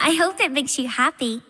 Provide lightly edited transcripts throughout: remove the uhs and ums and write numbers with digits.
I hope it makes you happy.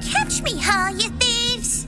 Catch me, huh, you thieves?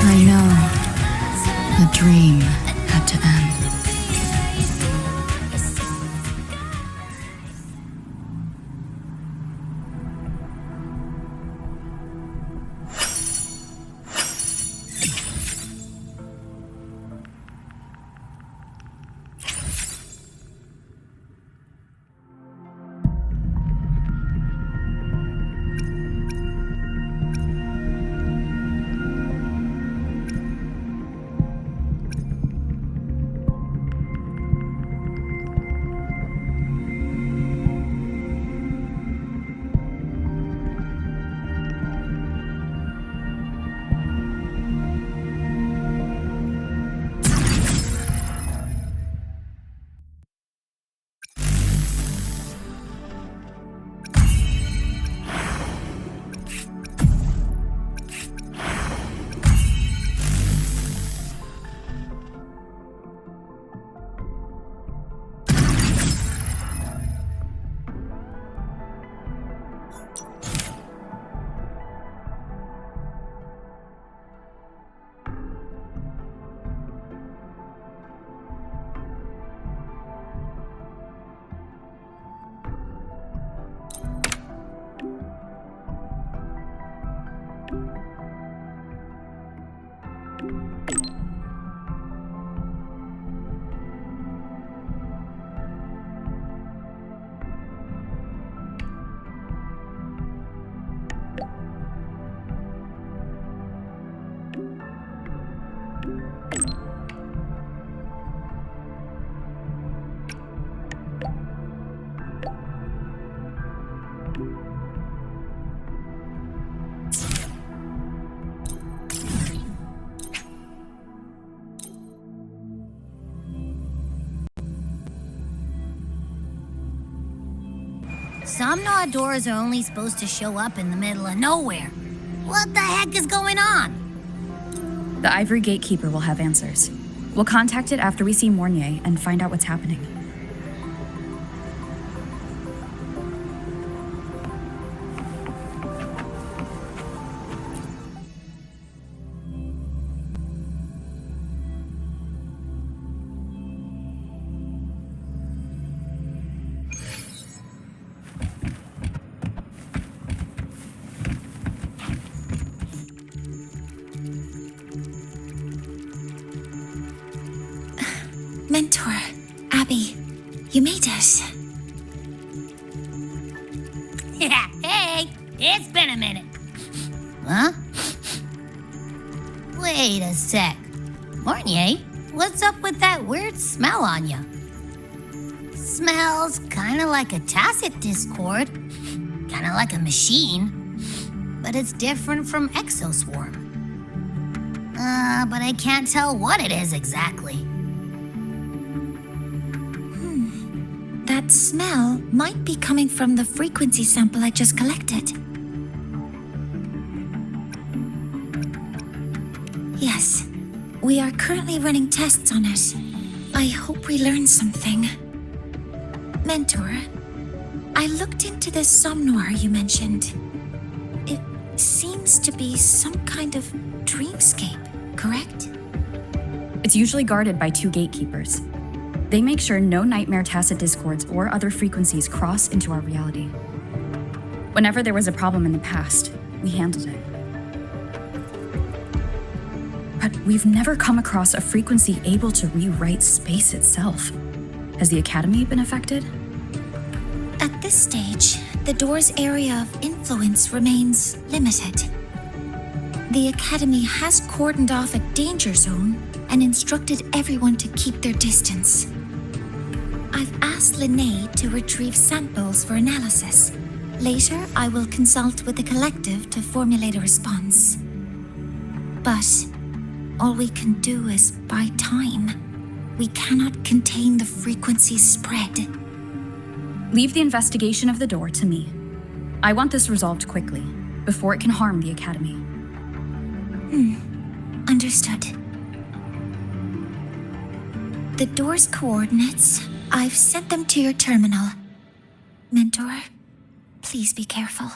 I know. The dream had to end. Some Naudoras are only supposed to show up in the middle of nowhere. What the heck is going on? The Ivory Gatekeeper will have answers. We'll contact it after we see Mornier and find out what's happening. Mentor, Abby, you made us. Hey, It's been a minute. Huh? Wait a sec. Mornier, what's up with that weird smell on you? Smells kind of like a tacit discord, kind of like a machine, but it's different from Exoswarm. But I can't tell what it is exactly. That smell might be coming from the frequency sample I just collected. Yes, we are currently running tests on it. I hope we learn something. Mentor, I looked into this somnoir you mentioned. It seems to be some kind of dreamscape, correct? It's usually guarded by 2 gatekeepers. They make sure no nightmare tacit discords or other frequencies cross into our reality. Whenever there was a problem in the past, we handled it. But we've never come across a frequency able to rewrite space itself. Has the Academy been affected? At this stage, the door's area of influence remains limited. The Academy has cordoned off a danger zone and instructed everyone to keep their distance. I've asked Linnae to retrieve samples for analysis. Later, I will consult with the collective to formulate a response. But all we can do is buy time. We cannot contain the frequency spread. Leave the investigation of the door to me. I want this resolved quickly, before it can harm the Academy. Understood. The door's coordinates, I've sent them to your terminal. Mentor, please be careful.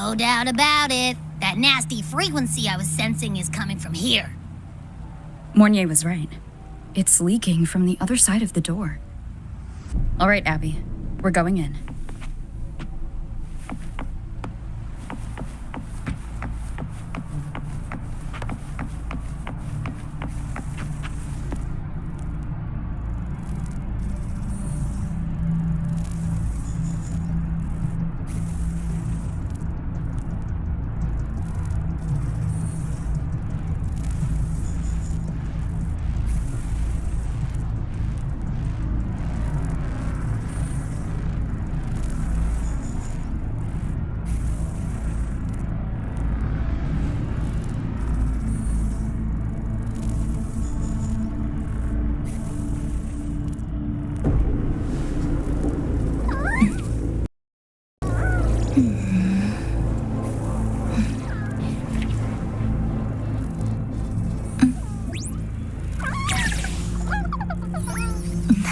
No doubt about it. That nasty frequency I was sensing is coming from here. Mornier was right. It's leaking from the other side of the door. All right, Abby. We're going in.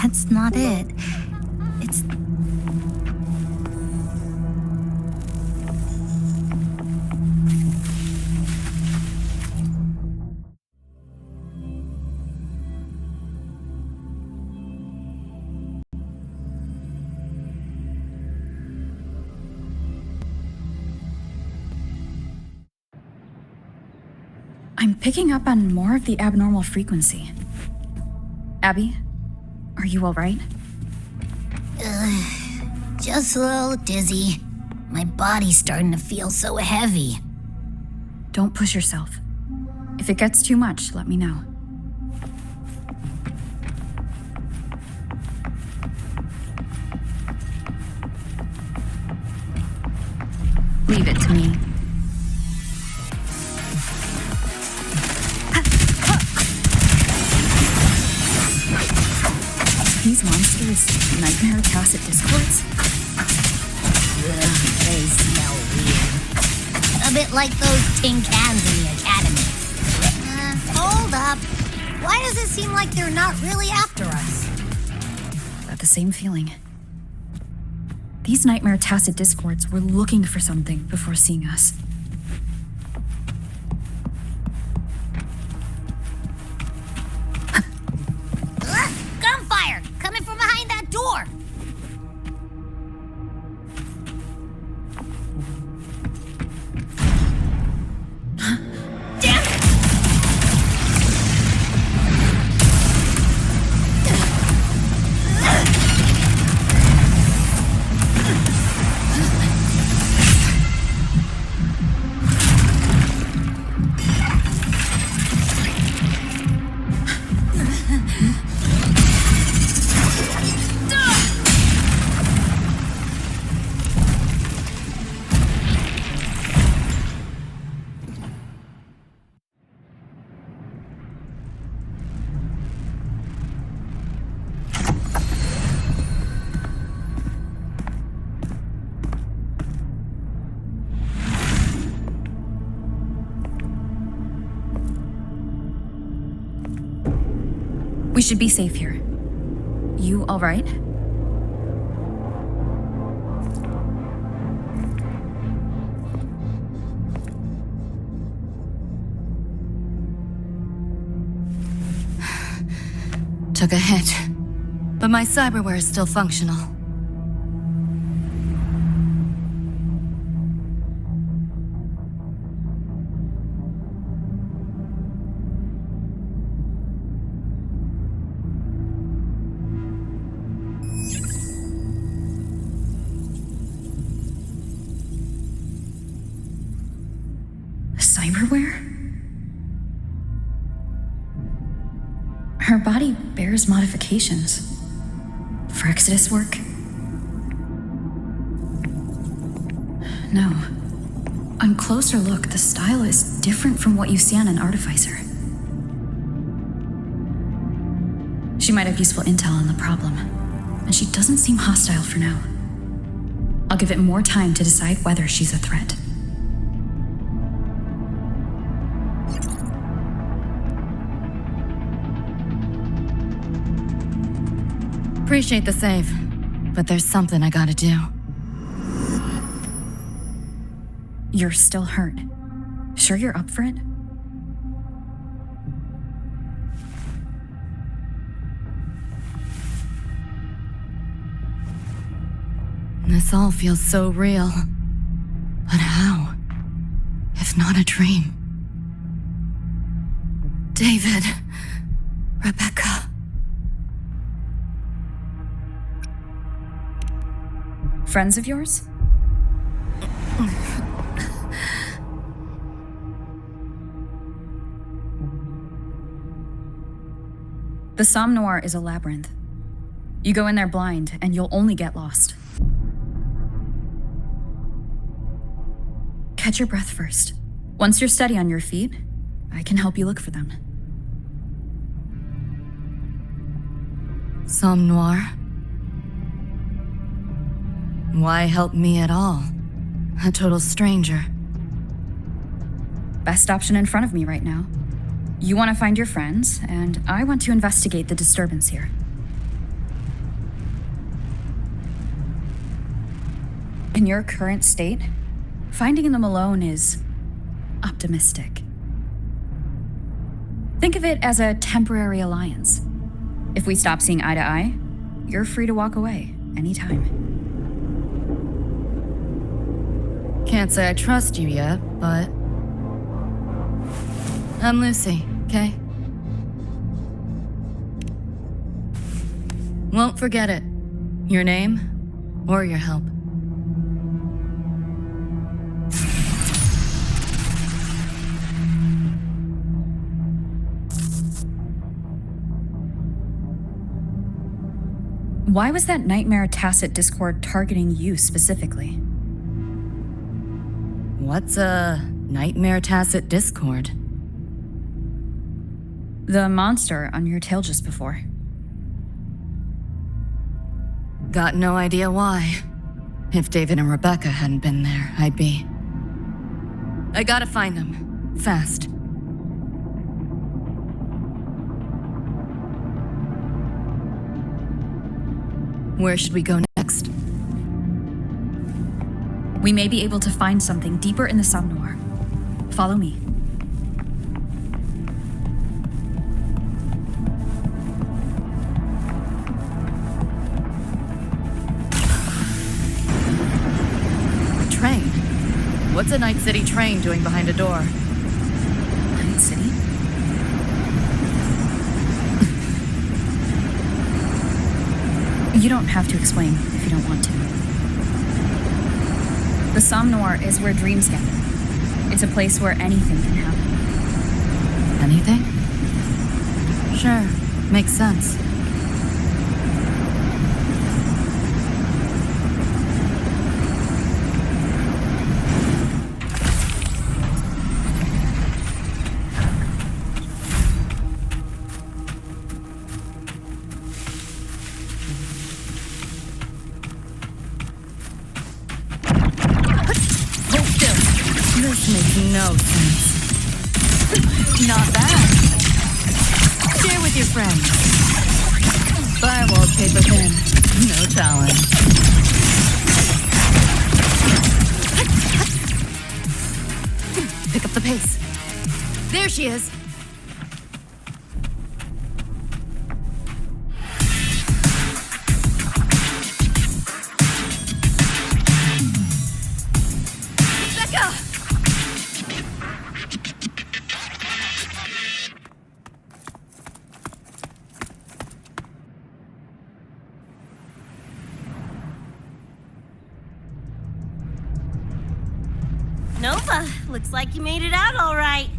That's not it. It's... I'm picking up on more of the abnormal frequency. Abby, are you all right? Just a little dizzy. My body's starting to feel so heavy. Don't push yourself. If it gets too much, let me know. Leave it to me. These monsters, nightmare tacit discords? They smell weird. A bit like those tin cans in the academy. Hold up. Why does it seem like they're not really after us? Got the same feeling. These nightmare tacit discords were looking for something before seeing us. Gunfire! Coming from behind that door! Damn it! We should be safe here. You all right? Took a hit, but my cyberware is still functional. Cyberware? Her body bears modifications. For Exodus work? No. On closer look, the style is different from what you see on an artificer. She might have useful intel on the problem, and she doesn't seem hostile for now. I'll give it more time to decide whether she's a threat. Appreciate the save, but there's something I gotta do. You're still hurt. Sure you're up for it? This all feels so real. But how? If not a dream? David. Rebecca. Friends of yours? The Somme Noir is a labyrinth. You go in there blind, and you'll only get lost. Catch your breath first. Once you're steady on your feet, I can help you look for them. Somme Noir? Why help me at all? A total stranger. Best option in front of me right now. You want to find your friends, and I want to investigate the disturbance here. In your current state, finding them alone is optimistic. Think of it as a temporary alliance. If we stop seeing eye to eye, you're free to walk away anytime. Can't say I trust you yet, but... I'm Lucy, okay? Won't forget it. Your name, or your help. Why was that nightmare tacit discord targeting you specifically? What's a nightmare tacit discord? The monster on your tail just before. Got no idea why. If David and Rebecca hadn't been there, I'd be... I gotta find them. Fast. Where should we go next? We may be able to find something deeper in the Somme Noir. Follow me. Train? What's a Night City train doing behind a door? Night City? You don't have to explain if you don't want to. The Somme Noir is where dreams gather. It's a place where anything can happen. Anything? Sure, makes sense. This makes no sense. Not bad. Share with your friends. Firewall paper thin. No challenge. Pick up the pace. There she is. Nova, looks like you made it out all right.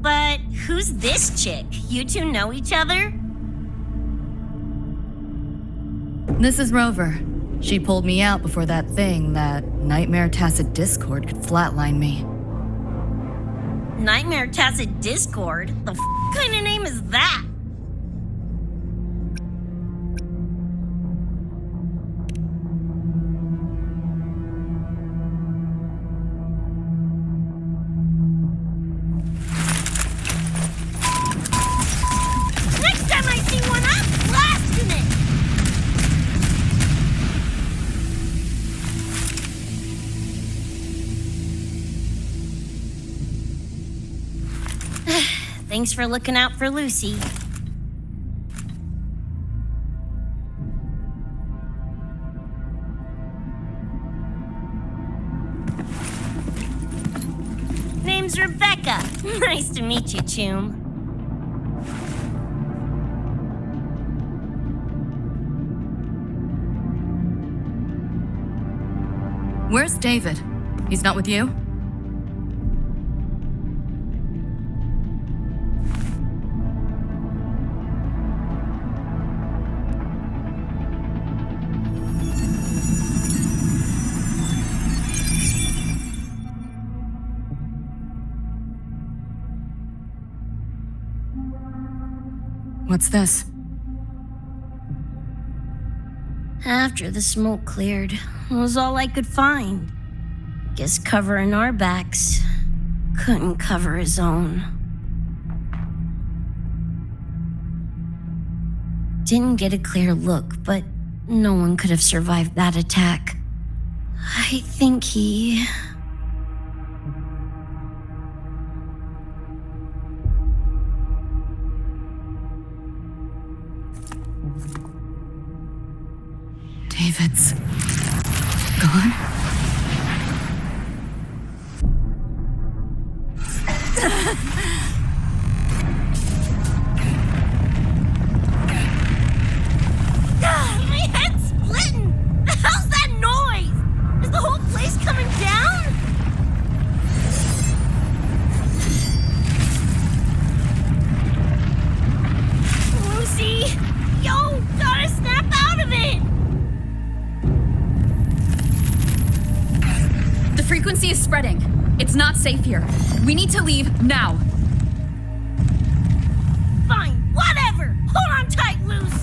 But who's this chick? You two know each other? This is Rover. She pulled me out before that thing, that nightmare tacit discord, could flatline me. Nightmare Tacit Discord? The kind of name is that? Thanks for looking out for Lucy. Name's Rebecca. Nice to meet you, Choom. Where's David? He's not with you? What's this? After the smoke cleared, it was all I could find. Guess covering our backs couldn't cover his own. Didn't get a clear look, but no one could have survived that attack. I think he... David's gone? My head's splitting! The hell's that noise? Is the whole place coming down? Lucy! Yo, gotta snap out of it! The frequency is spreading. It's not safe here. We need to leave now. Fine, whatever! Hold on tight, Luce!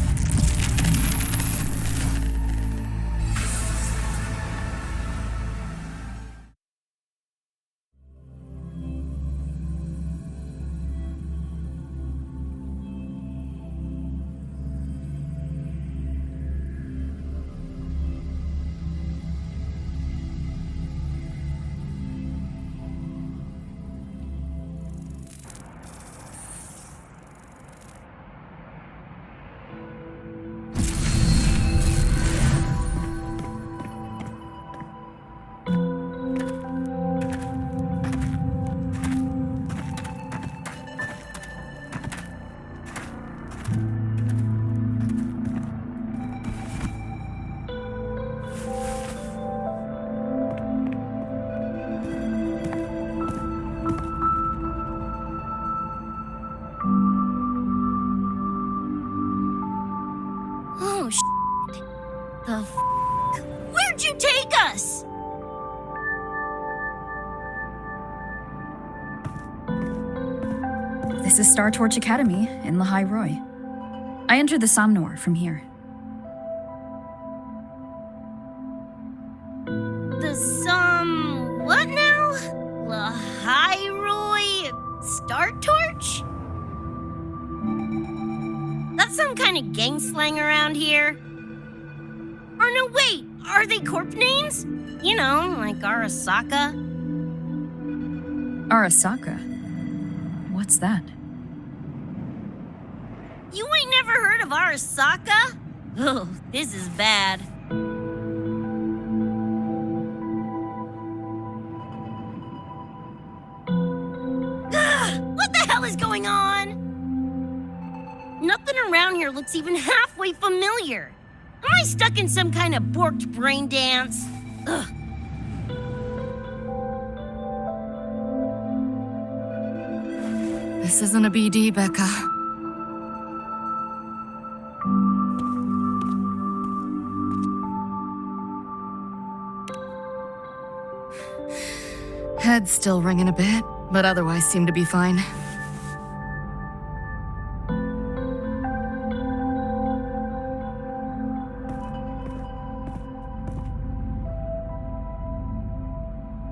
Oh, shit. The f***? Where'd you take us? This is Star Torch Academy in Lahai Roy. I entered the Somnor from here. What now? Lahai Star Torch? That's some kind of gang slang around here. Or no, wait, are they corp names? You know, like Arasaka. Arasaka? What's that? You ain't never heard of Arasaka? Oh, this is bad. What the hell is going on? Nothing around here looks even halfway familiar. Am I stuck in some kind of borked brain dance? Ugh. This isn't a BD, Becca. Head's still ringing a bit, but otherwise seem to be fine.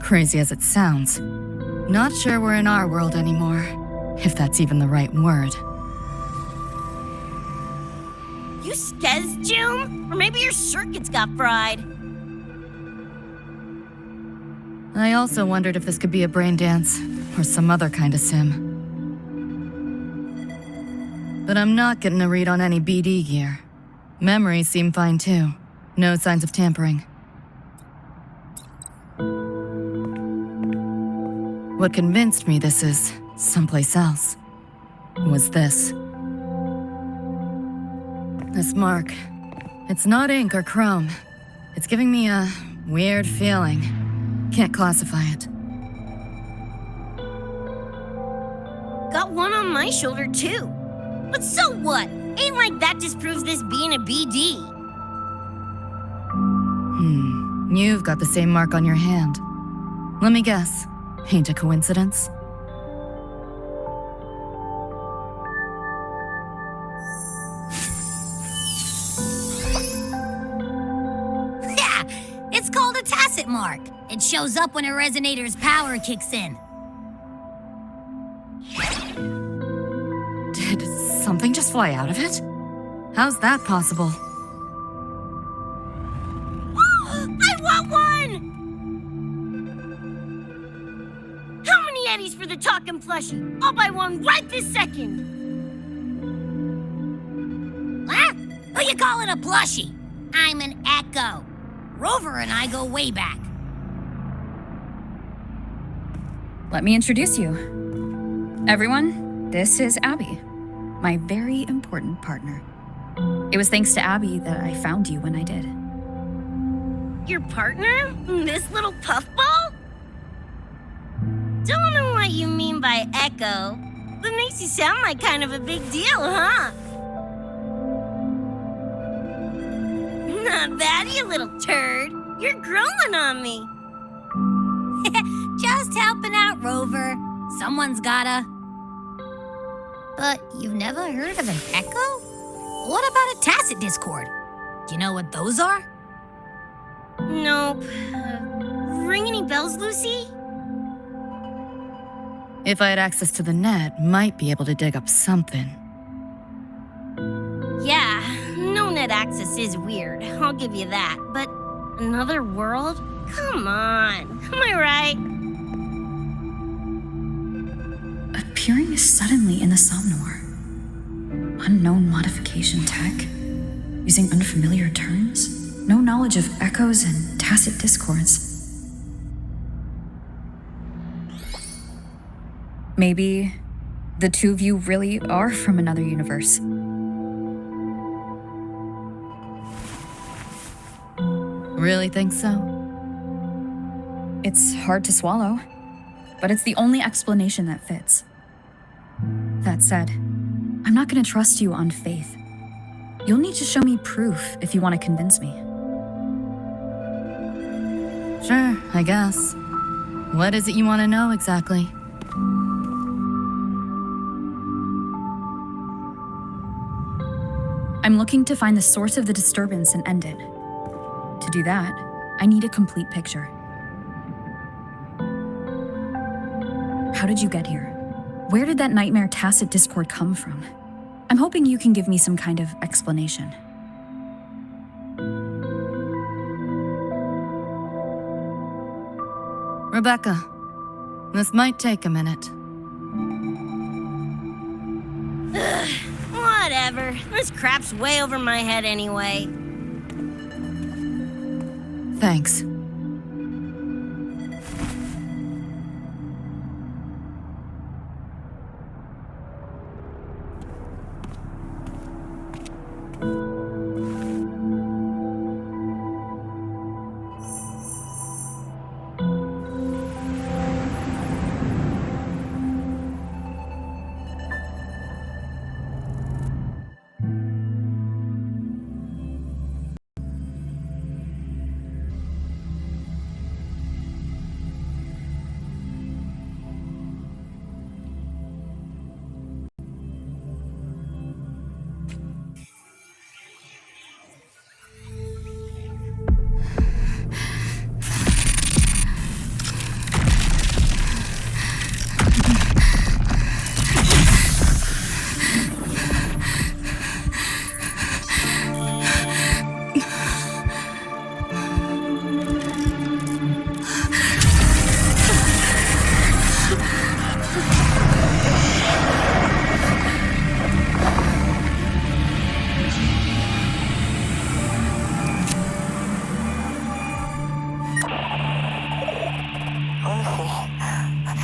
Crazy as it sounds, not sure we're in our world anymore, if that's even the right word. You skez, June? Or maybe your circuits got fried. I also wondered if this could be a brain dance, or some other kind of sim. But I'm not getting a read on any BD gear. Memories seem fine too. No signs of tampering. What convinced me this is someplace else was this. This mark. It's not ink or chrome. It's giving me a weird feeling. Can't classify it. Got one on my shoulder, too. But so what? Ain't like that disproves this being a BD. You've got the same mark on your hand. Let me guess. Ain't a coincidence? Yeah, it's called a tacit mark. It shows up when a resonator's power kicks in. Did something just fly out of it? How's that possible? I want one! How many eddies for the talking plushie? I'll buy one right this second. Huh? Who you calling a plushie? I'm an Echo. Rover and I go way back. Let me introduce you. Everyone, this is Abby, my very important partner. It was thanks to Abby that I found you when I did. Your partner? This little puffball? Don't know what you mean by Echo. That makes you sound like kind of a big deal, huh? Not bad, you little turd. You're growing on me. Just helping out, Rover. Someone's gotta. But you've never heard of an Echo? What about a tacit discord? Do you know what those are? Nope. Ring any bells, Lucy? If I had access to the net, might be able to dig up something. Yeah, no net access is weird. I'll give you that. But another world? Come on. Am I right? Appearing suddenly in the Somnor. Unknown modification tech. Using unfamiliar terms. No knowledge of echoes and tacit discords. Maybe the two of you really are from another universe. Really think so? It's hard to swallow, but it's the only explanation that fits. That said, I'm not going to trust you on faith. You'll need to show me proof if you want to convince me. Sure, I guess. What is it you want to know exactly? I'm looking to find the source of the disturbance and end it. To do that, I need a complete picture. How did you get here? Where did that nightmare tacit discord come from? I'm hoping you can give me some kind of explanation. Rebecca, this might take a minute. Whatever. This crap's way over my head anyway. Thanks.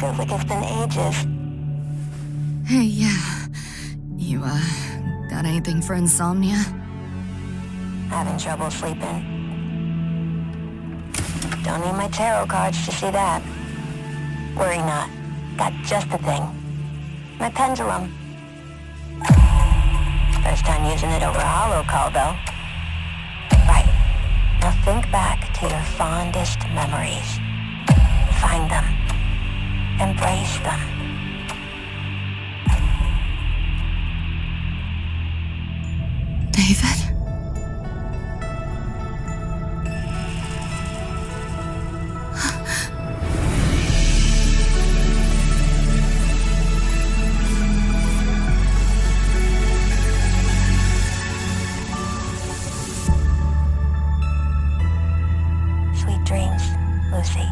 Feels like it's been ages. Hey, yeah. You, got anything for insomnia? Having trouble sleeping. Don't need my tarot cards to see that. Worry not. Got just the thing. My pendulum. First time using it over a holo call, though. Right. Now think back to your fondest memories. Find them. Embrace them. David? Sweet dreams, Lucy.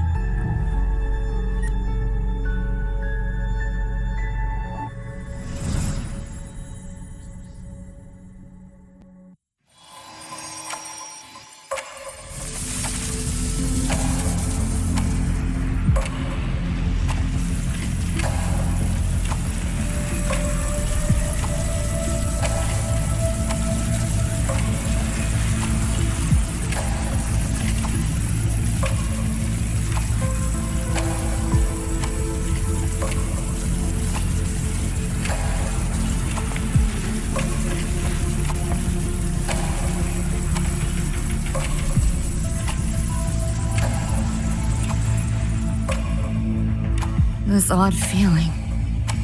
This odd feeling.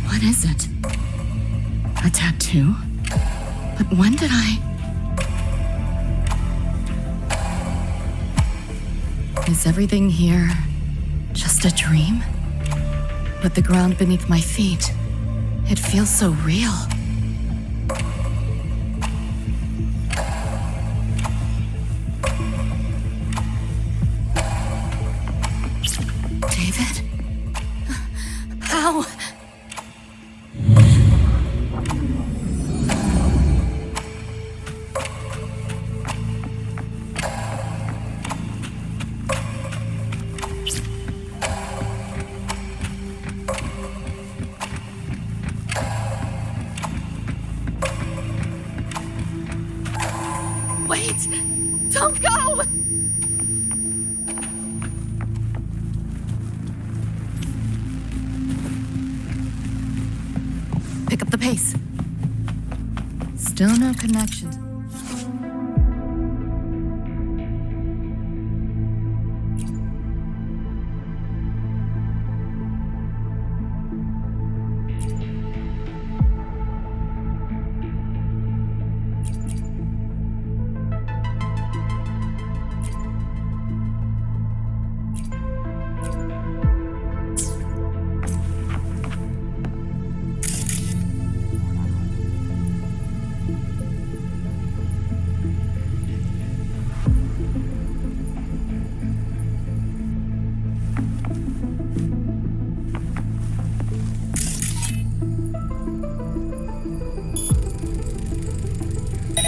What is it? A tattoo? But when did I... Is everything here just a dream? But the ground beneath my feet, it feels so real. David? How? Wait! Don't go! Pick up the pace. Still no connection.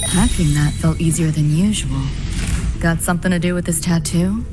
Hacking that felt easier than usual. Got something to do with this tattoo?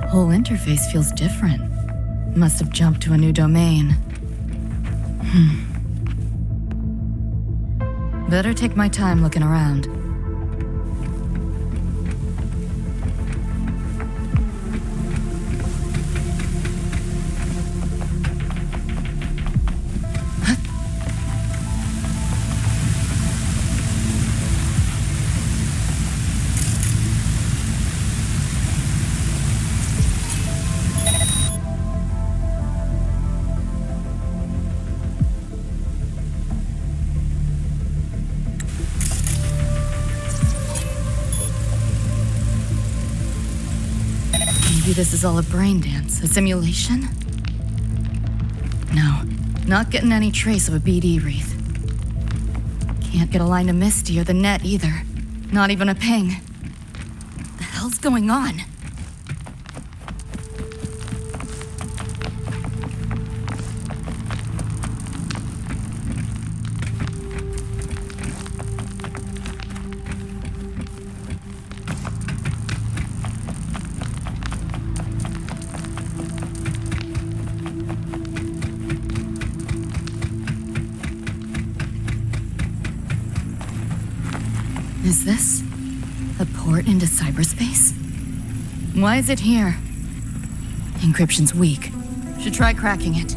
Whole interface feels different. Must have jumped to a new domain. Better take my time looking around. Maybe this is all a brain dance, a simulation? No, not getting any trace of a BD wreath. Can't get a line to Misty or the net either. Not even a ping. What the hell's going on? Is this a port into cyberspace? Why is it here? Encryption's weak. Should try cracking it.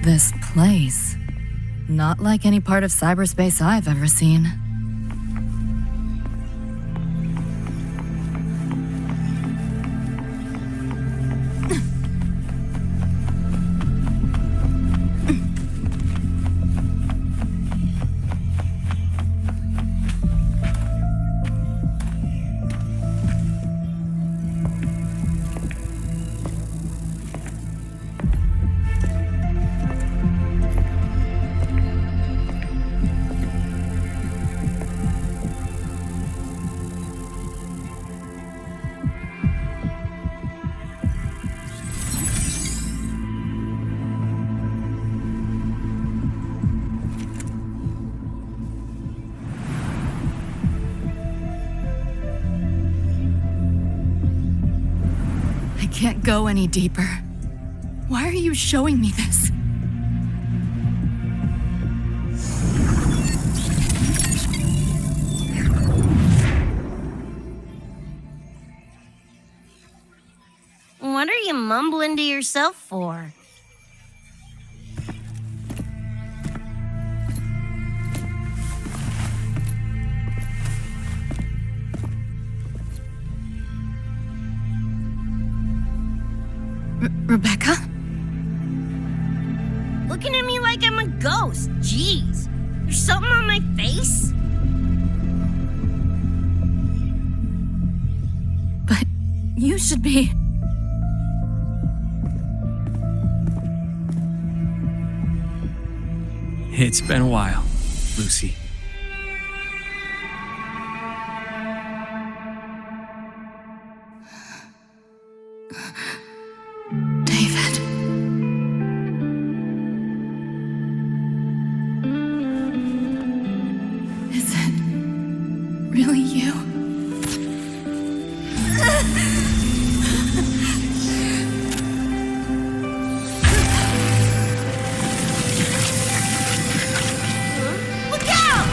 This place. Not like any part of cyberspace I've ever seen. Can't go any deeper. Why are you showing me this? What are you mumbling to yourself for? Rebecca? Looking at me like I'm a ghost. Jeez. There's something on my face? But you should be... It's been a while, Lucy. Really you? Look out!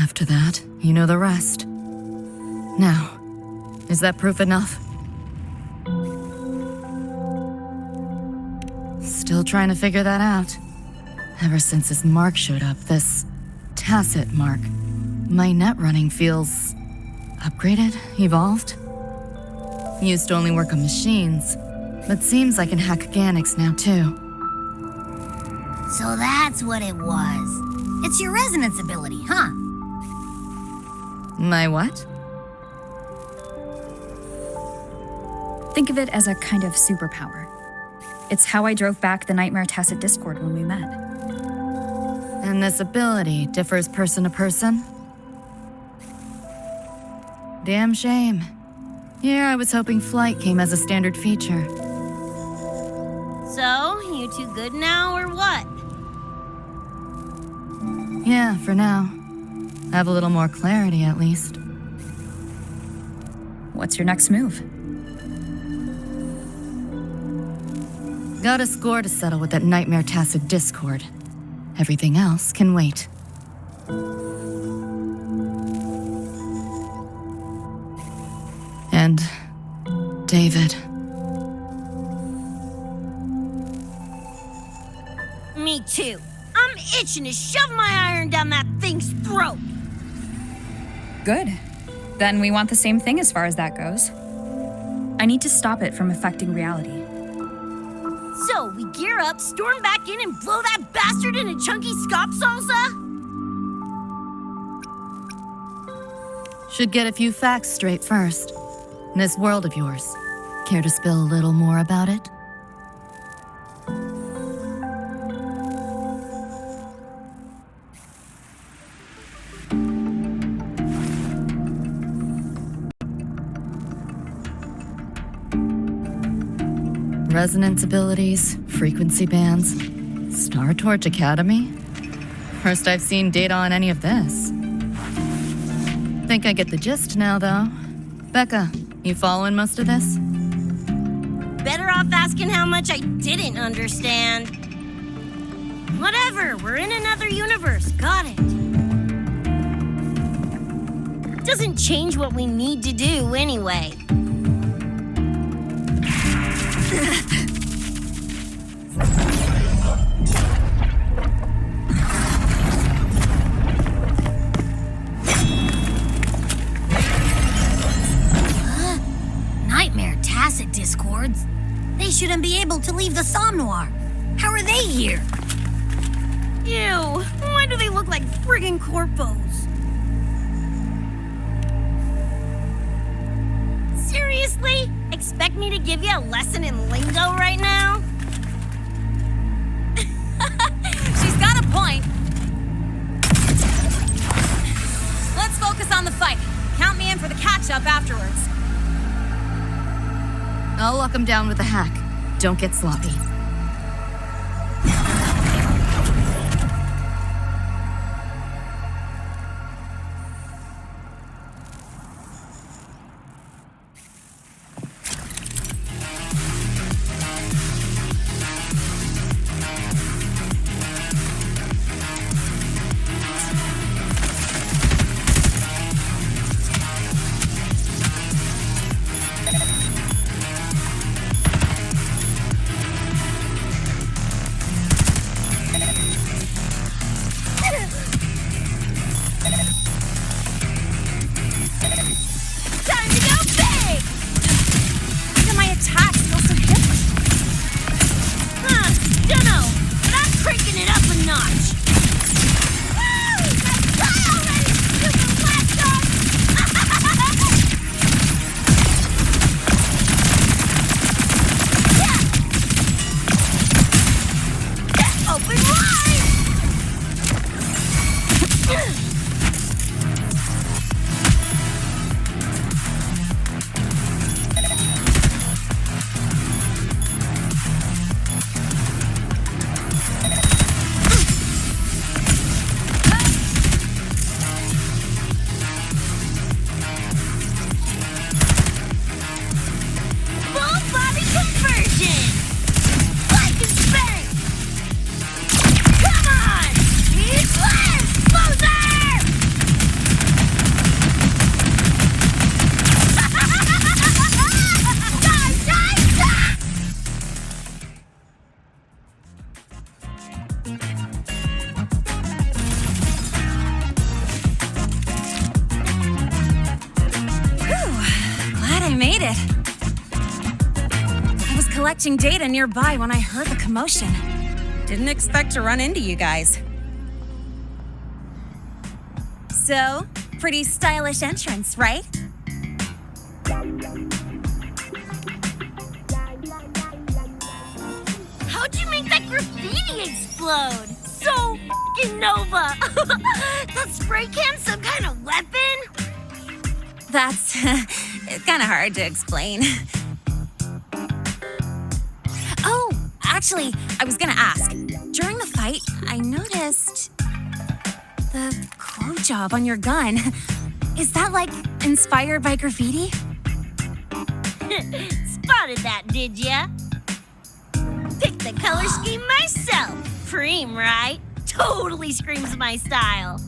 After that, you know the rest. Now, is that proof enough? Still trying to figure that out. Ever since this mark showed up, this tacit mark, my net running feels upgraded, evolved. Used to only work on machines, but seems I can hack organics now too. So that's what it was. It's your resonance ability, huh? My what? Think of it as a kind of superpower. It's how I drove back the Nightmare Tacit Discord when we met. And this ability differs person to person? Damn shame. Here I was hoping flight came as a standard feature. So, you two good now, or what? Yeah, for now. Have a little more clarity, at least. What's your next move? Got a score to settle with that Nightmare Tacit Discord. Everything else can wait. And David. Me too. I'm itching to shove my iron down that thing's throat. Good. Then we want the same thing as far as that goes. I need to stop it from affecting reality. So, we gear up, storm back in, and blow that bastard in a chunky scop salsa? Should get a few facts straight first. This world of yours. Care to spill a little more about it? Resonance abilities, frequency bands, Star Torch Academy? First I've seen data on any of this. Think I get the gist now, though. Becca, you following most of this? Better off asking how much I didn't understand. Whatever, we're in another universe, got it. Doesn't change what we need to do anyway. Nightmare Tacit Discords? They shouldn't be able to leave the Somnoir. How are they here? Ew, why do they look like friggin' corpos? Seriously? Expect me to give you a lesson in lingo right now? She's got a point. Let's focus on the fight. Count me in for the catch-up afterwards. I'll lock him down with a hack. Don't get sloppy. made it. I was collecting data nearby when I heard the commotion. Didn't expect to run into you guys. So, pretty stylish entrance, right? How'd you make that graffiti explode? So f***ing Nova! That spray can some kind of weapon? That's kind of hard to explain. Oh, actually, I was gonna ask. During the fight, I noticed the glow job on your gun. Is that, like, inspired by graffiti? Spotted that, did ya? Picked the color scheme myself. Preem, right? Totally screams my style.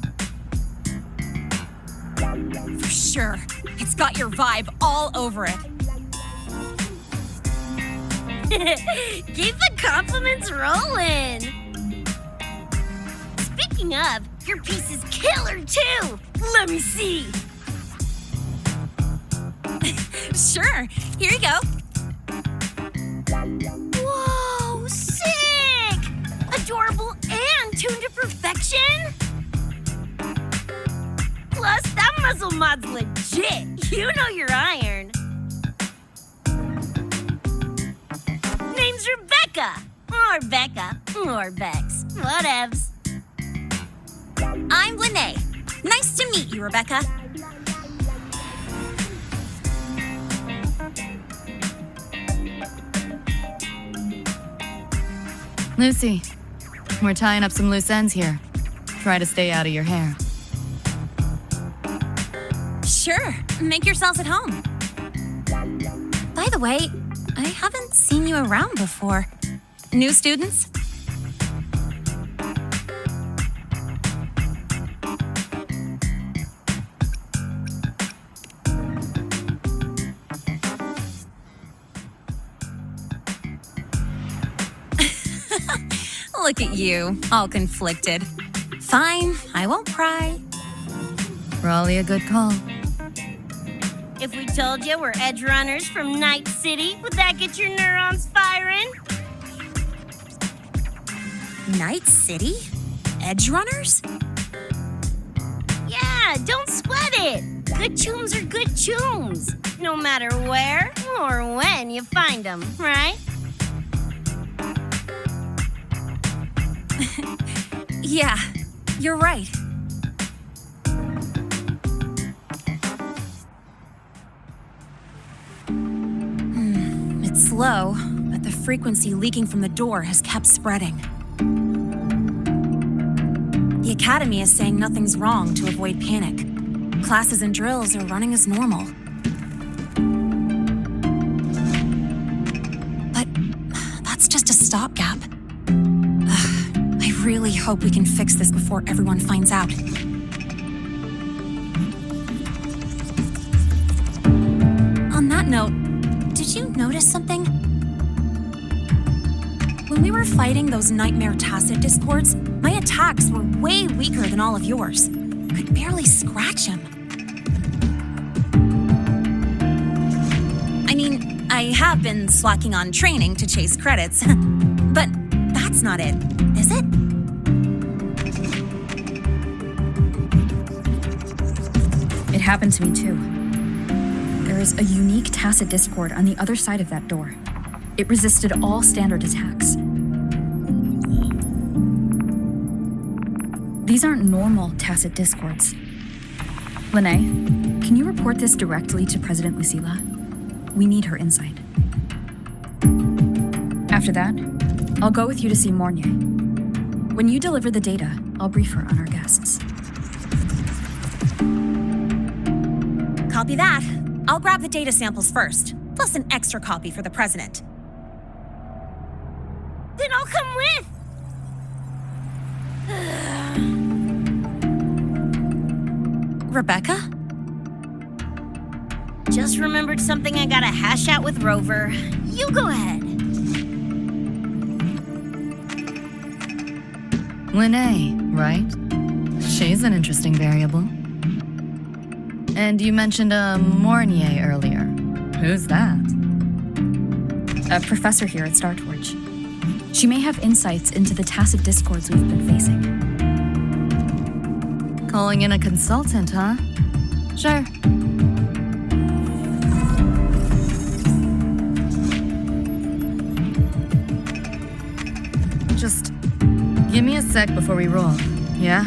For sure. It's got your vibe all over it. Keep the compliments rolling. Speaking of, your piece is killer too. Let me see. Sure. Here you go. Whoa, sick! Adorable and tuned to perfection. Plus, that muzzle mod's legit. You know your iron. Name's Rebecca. Or Becca. Or Bex. Whatevs. I'm Lene. Nice to meet you, Rebecca. Lucy, we're tying up some loose ends here. Try to stay out of your hair. Sure. Make yourselves at home. By the way, I haven't seen you around before. New students? Look at you, all conflicted. Fine, I won't pry. Probably a good call. If we told you we're edge runners from Night City, would that get your neurons firing? Night City? Edge runners? Yeah, don't sweat it. Good tunes are good tunes, no matter where or when you find them, right? Yeah, you're right. It's slow, but the frequency leaking from the door has kept spreading. The Academy is saying nothing's wrong to avoid panic. Classes and drills are running as normal. But that's just a stopgap. I really hope we can fix this before everyone finds out. On that note, did you notice something? When we were fighting those nightmare tacit discords, my attacks were way weaker than all of yours. Could barely scratch him. I mean, I have been slacking on training to chase credits, but that's not it, is it? It happened to me too. There is a unique tacit discord on the other side of that door. It resisted all standard attacks. These aren't normal tacit discords. Lene, can you report this directly to President Lucila? We need her insight. After that, I'll go with you to see Mornier. When you deliver the data, I'll brief her on our guests. Copy that. I'll grab the data samples first, plus an extra copy for the president. Then I'll come with. Rebecca? Just remembered something I gotta hash out with Rover. You go ahead. Lene, right? She's an interesting variable. And you mentioned a Mornier earlier. Who's that? A professor here at StarTorch. She may have insights into the tacit discords we've been facing. Calling in a consultant, huh? Sure. Just give me a sec before we roll, yeah?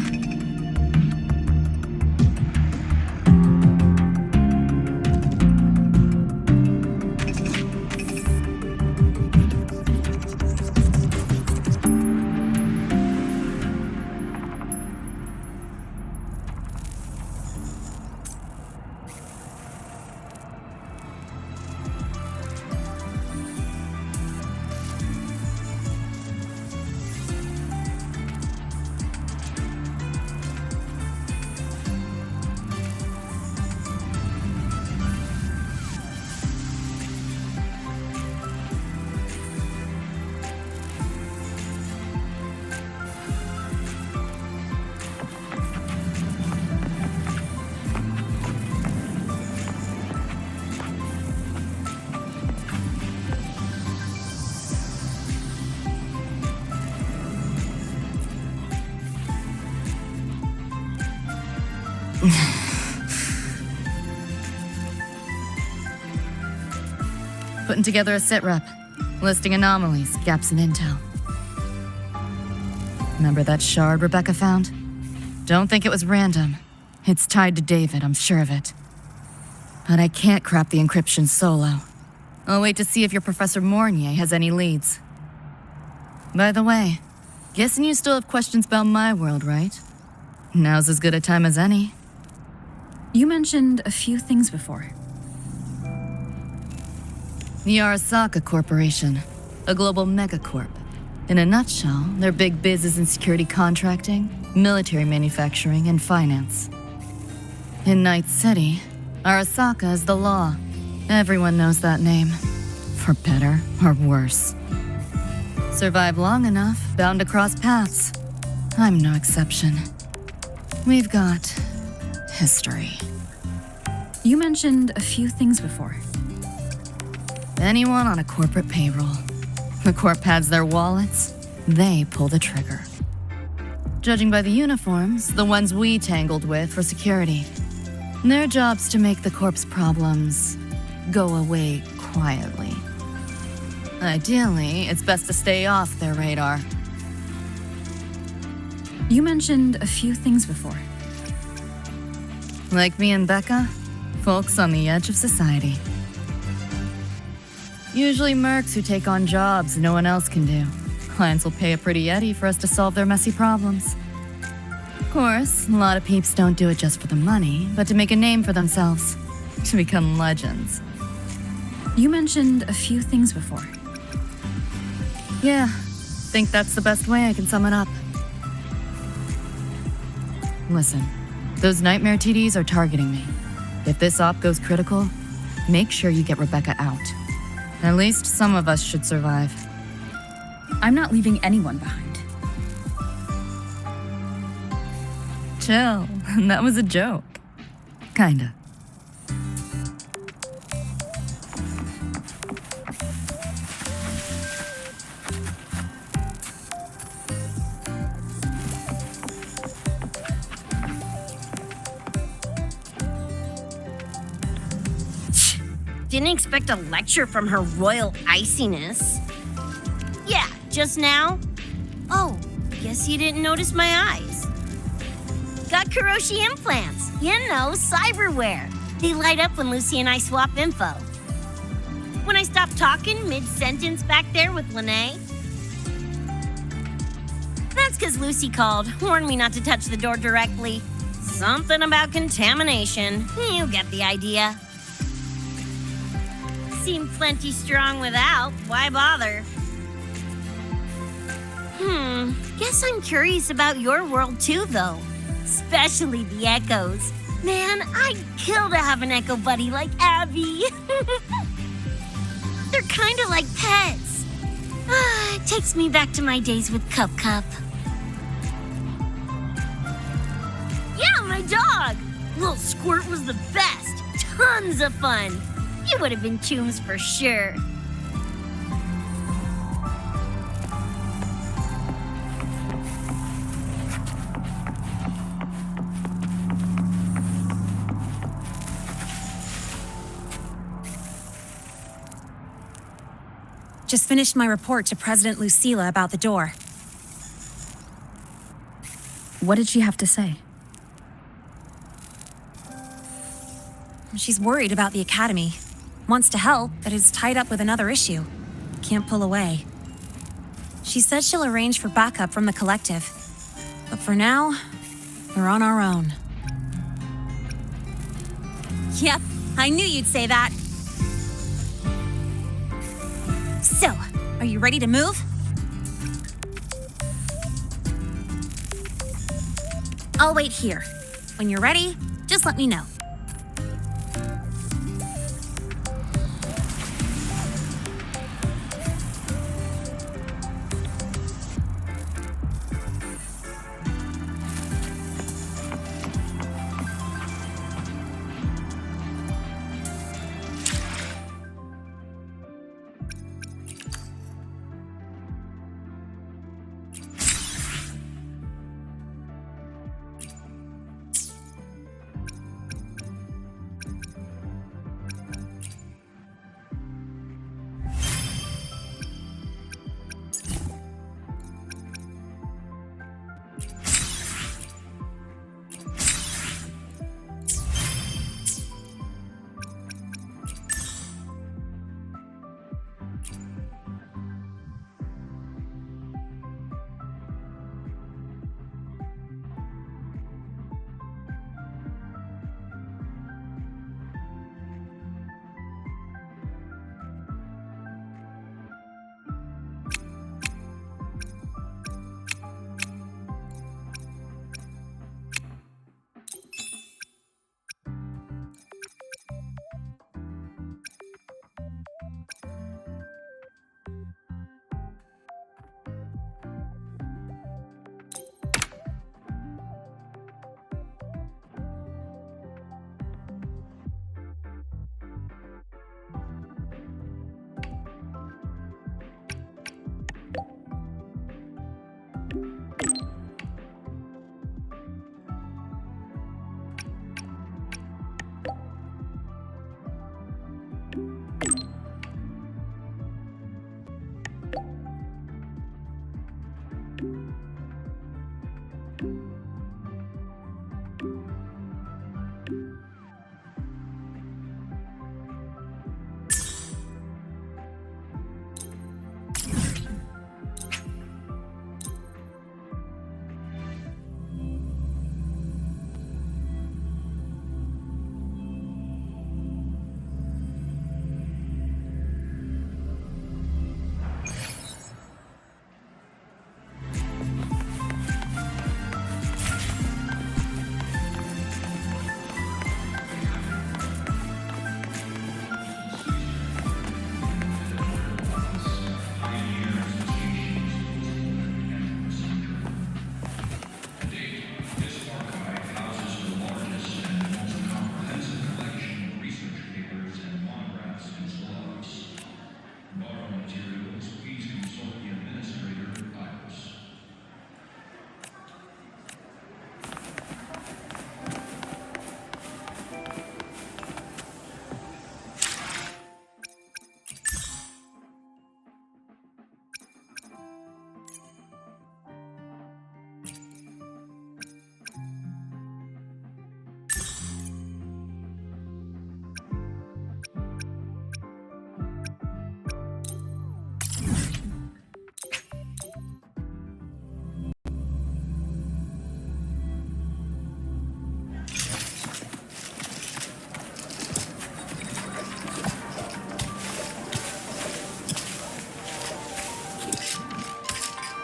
Putting together a sitrep, listing anomalies, gaps in intel. Remember that shard Rebecca found? Don't think it was random. It's tied to David, I'm sure of it. But I can't crack the encryption solo. I'll wait to see if your Professor Mornier has any leads. By the way, guessing you still have questions about my world, right? Now's as good a time as any. You mentioned a few things before. The Arasaka Corporation, a global megacorp. In a nutshell, their big biz is in security contracting, military manufacturing, and finance. In Night City, Arasaka is the law. Everyone knows that name. For better or worse. Survive long enough, bound to cross paths. I'm no exception. We've got history. You mentioned a few things before. Anyone on a corporate payroll. The corp pads their wallets, they pull the trigger. Judging by the uniforms, the ones we tangled with for security. Their job's to make the corp's problems go away quietly. Ideally, it's best to stay off their radar. You mentioned a few things before. Like me and Becca, folks on the edge of society. Usually mercs who take on jobs no one else can do. Clients will pay a pretty eddy for us to solve their messy problems. Of course, a lot of peeps don't do it just for the money, but to make a name for themselves. To become legends. You mentioned a few things before. Yeah, think that's the best way I can sum it up. Listen, those nightmare TDs are targeting me. If this op goes critical, make sure you get Rebecca out. At least some of us should survive. I'm not leaving anyone behind. Chill, that was a joke. Kinda. Didn't expect a lecture from her royal iciness. Yeah, just now? Oh, guess you didn't notice my eyes. Got Kuroshi implants. You know, cyberware. They light up when Lucy and I swap info. When I stop talking mid-sentence back there with Lene. That's because Lucy called, warned me not to touch the door directly. Something about contamination. You get the idea. Seem plenty strong without. Why bother? Guess I'm curious about your world too, though. Especially the echoes. Man, I'd kill to have an echo buddy like Abby. They're kind of like pets. It takes me back to my days with Cup. Yeah, my dog. Little Squirt was the best. Tons of fun. You would have been chooms for sure. Just finished my report to President Lucilla about the door. What did she have to say? She's worried about the Academy. Wants to help, but is tied up with another issue. Can't pull away. She said she'll arrange for backup from the collective. But for now, we're on our own. Yep, I knew you'd say that. So, are you ready to move? I'll wait here. When you're ready, just let me know.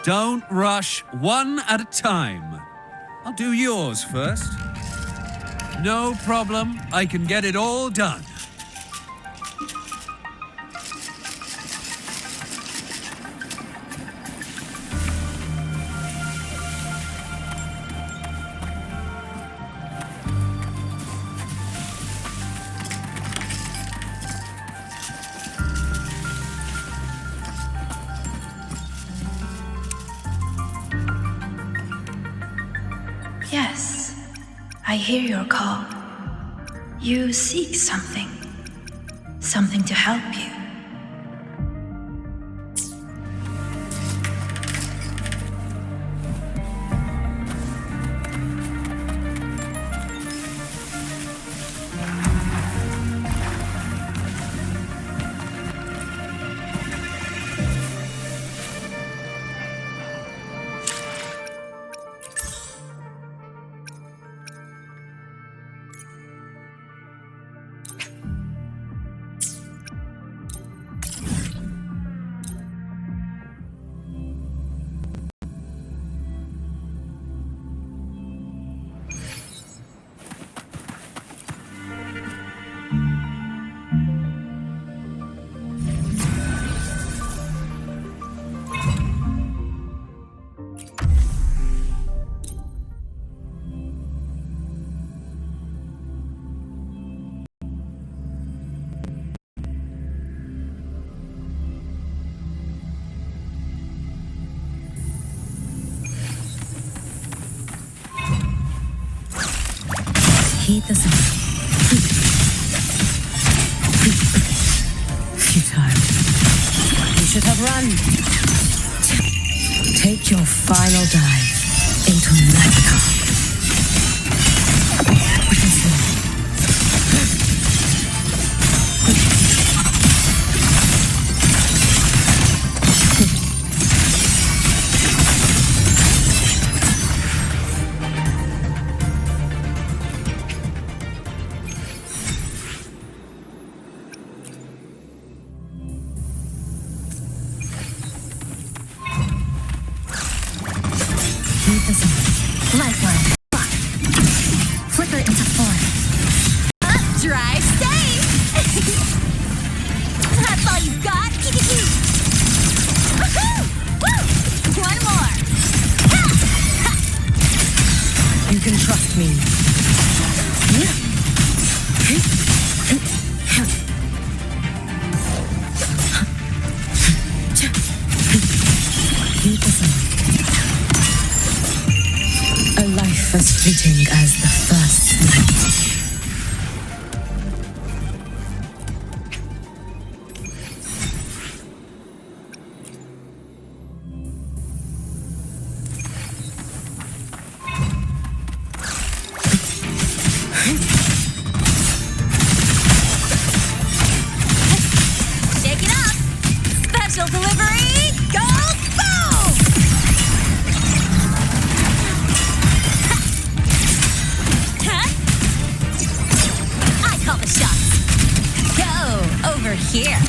Don't rush, one at a time. I'll do yours first. No problem, I can get it all done. I hear your call. You seek something. Something to help you. Heed the sound. Futile. You should have run. Take your final dive into Magica. Quick and slow. Lifeline. Flicker into form. Drive safe! That's all you got? Woohoo! Woo! One more! You can trust me. Heed the sound. A life as fleeting as the first night. Shake it up! Special delivery! Go, boom! Huh? I call the shots. Go over here.